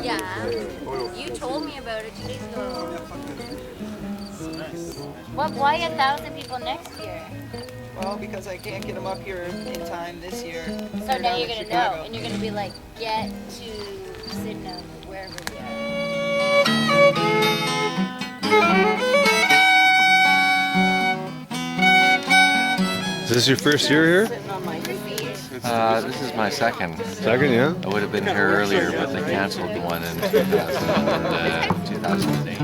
Yeah. You told me about it 2 days ago. What? Why 1,000 people next year? Well, because I can't get them up here in time this year. So now you're gonna know, and you're gonna be like, get to Sydenham, wherever we Is this your first year here? This is my second. Second, yeah? I would have been here earlier, but they canceled the one in 2008.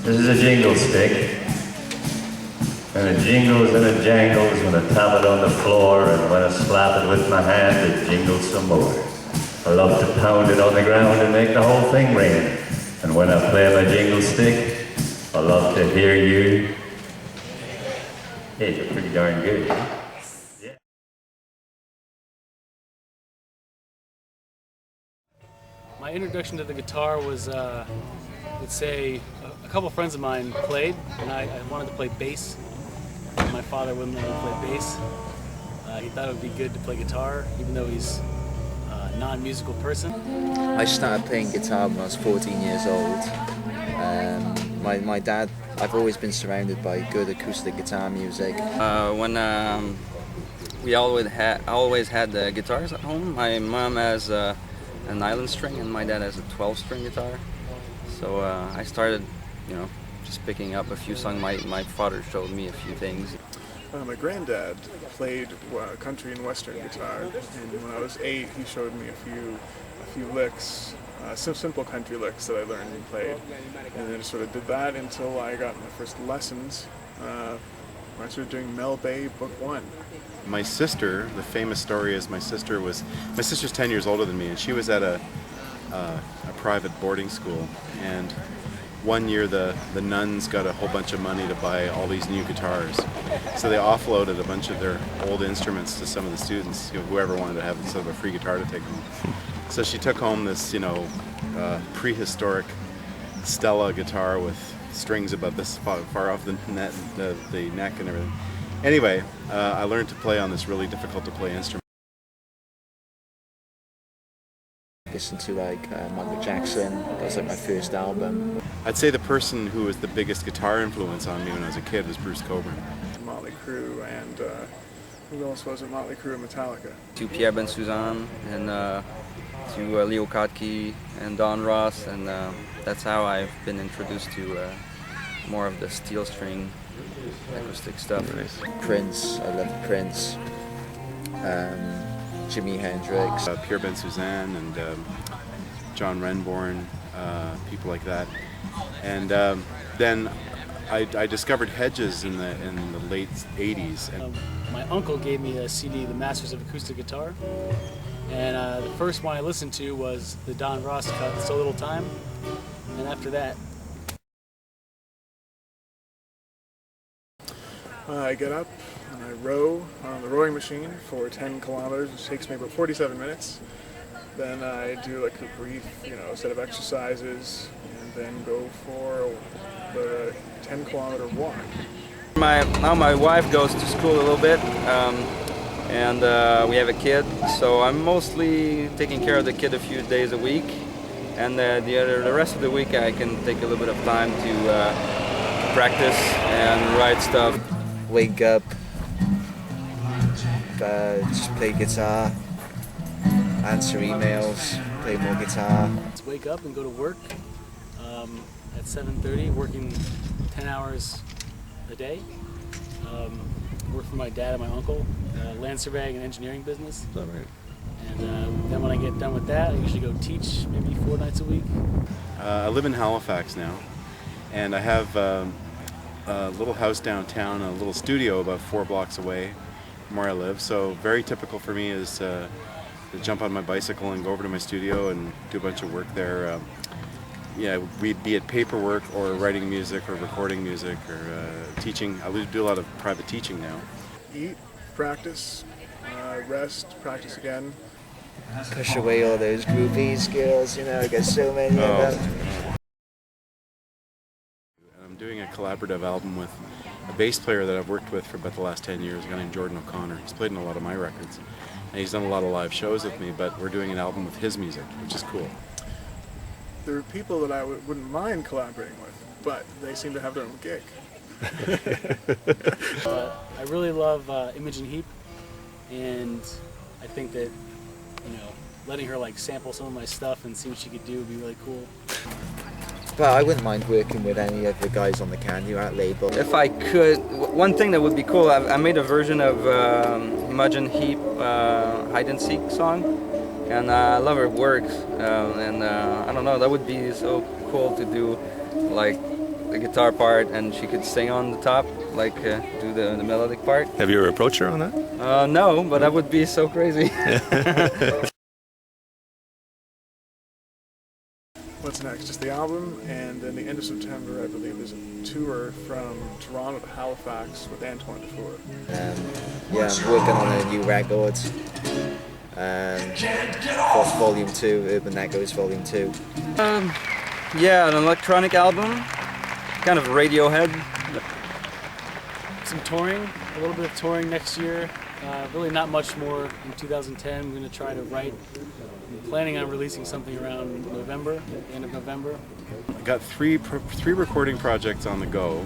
This is a jingle stick. And it jingles and it jangles when I tap it on the floor, and when I slap it with my hand, it jingles some more. I love to pound it on the ground and make the whole thing ring. And when I play my jingle stick, I love to hear you. Hey, you're pretty darn good. Yeah. My introduction to the guitar was, let's say, a couple friends of mine played, and I wanted to play bass. My father wouldn't let me play bass. He thought it would be good to play guitar, even though he's a non-musical person. I started playing guitar when I was 14 years old. My dad, I've always been surrounded by good acoustic guitar music. We always had the guitars at home. My mom has a 9-string and my dad has a 12-string guitar. So I started, just picking up a few songs. My father showed me a few things. My granddad played country and western guitar, and when I was 8, he showed me a few licks, some simple country licks that I learned and played, and then sort of did that until I got my first lessons. When I started doing Mel Bay Book 1. My sister, the famous story is my sister's 10 years older than me, and she was at a private boarding school, and one year the nuns got a whole bunch of money to buy all these new guitars. So they offloaded a bunch of their old instruments to some of the students, whoever wanted to have sort of a free guitar to take home. So she took home this, prehistoric Stella guitar with strings about this far off the neck and everything. Anyway, I learned to play on this really difficult to play instrument. Listen to Michael Jackson. That was my first album. I'd say the person who was the biggest guitar influence on me when I was a kid was Bruce Cockburn. Motley Crue, and who else was it? Motley Crue and Metallica. To Pierre Ben Suzanne and to Leo Kottke and Don Ross, and that's how I've been introduced to more of the steel string acoustic stuff. Nice. Prince, I love Prince. Jimi Hendrix. Pierre Ben Suzanne and John Renbourn, people like that. And then I discovered Hedges in the late 80s. And my uncle gave me a CD, The Masters of Acoustic Guitar, and the first one I listened to was the Don Ross cut, So Little Time, and after that. I get up and I row on the rowing machine for 10 kilometers, which takes me about 47 minutes. Then I do a brief, set of exercises, and then go for the 10-kilometer walk. Now my wife goes to school a little bit, and we have a kid, so I'm mostly taking care of the kid a few days a week, and the rest of the week I can take a little bit of time to practice and write stuff. Wake up, just play guitar, answer emails, play more guitar. Let's wake up and go to work at 7:30, working 10 hours a day. Work for my dad and my uncle, land surveying and engineering business. Is that right? And then when I get done with that, I usually go teach maybe 4 nights a week. I live in Halifax now, and I have a little house downtown, a little studio about 4 blocks away from where I live. So very typical for me is to jump on my bicycle and go over to my studio and do a bunch of work there. Be it paperwork or writing music or recording music or teaching. I do a lot of private teaching now. Eat, practice, rest, practice again. Push away all those groupies, girls, I got so many of them. I'm doing a collaborative album with a bass player that I've worked with for about the last 10 years, a guy named Jordan O'Connor. He's played in a lot of my records, and he's done a lot of live shows with me, but we're doing an album with his music, which is cool. There are people that I wouldn't mind collaborating with, but they seem to have their own gig. I really love Imogen Heap, and I think that, letting her sample some of my stuff and see what she could do would be really cool. But I wouldn't mind working with any of the guys on the Can You Out label. If I could, one thing that would be cool, I made a version of Imogen Heap Hide and Seek song, and I love her work, and I don't know, that would be so cool to do the guitar part, and she could sing on the top, like do the melodic part. Have you ever approached her on that? No, but that would be so crazy. What's next? Just the album, and then the end of September, I believe, there's a tour from Toronto to Halifax with Antoine Dufour. Yeah, I'm working on a new record. Volume 2, Urban Echoes Volume 2. Yeah, an electronic album, kind of Radiohead. Some touring, a little bit of touring next year. Really not much more in 2010. I'm going to try to write. I'm planning on releasing something around November, end of November. I got three recording projects on the go.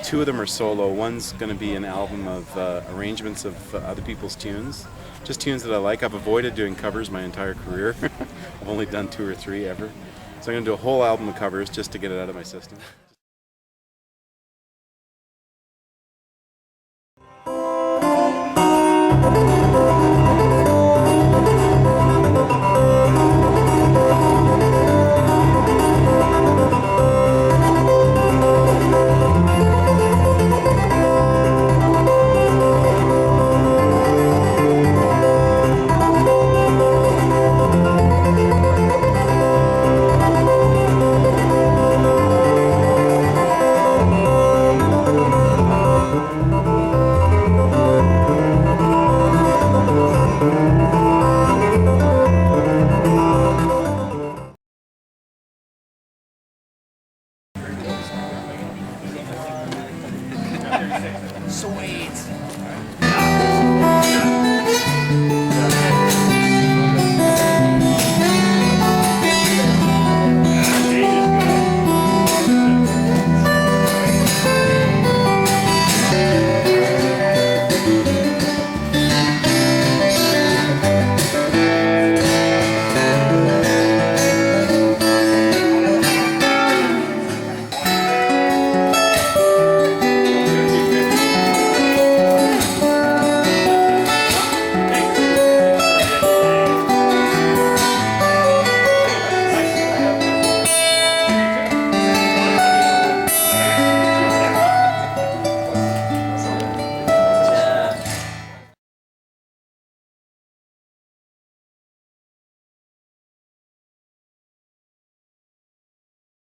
2 of them are solo. One's going to be an album of arrangements of other people's tunes, just tunes that I like. I've avoided doing covers my entire career. I've only done 2 or 3 ever. So I'm going to do a whole album of covers just to get it out of my system.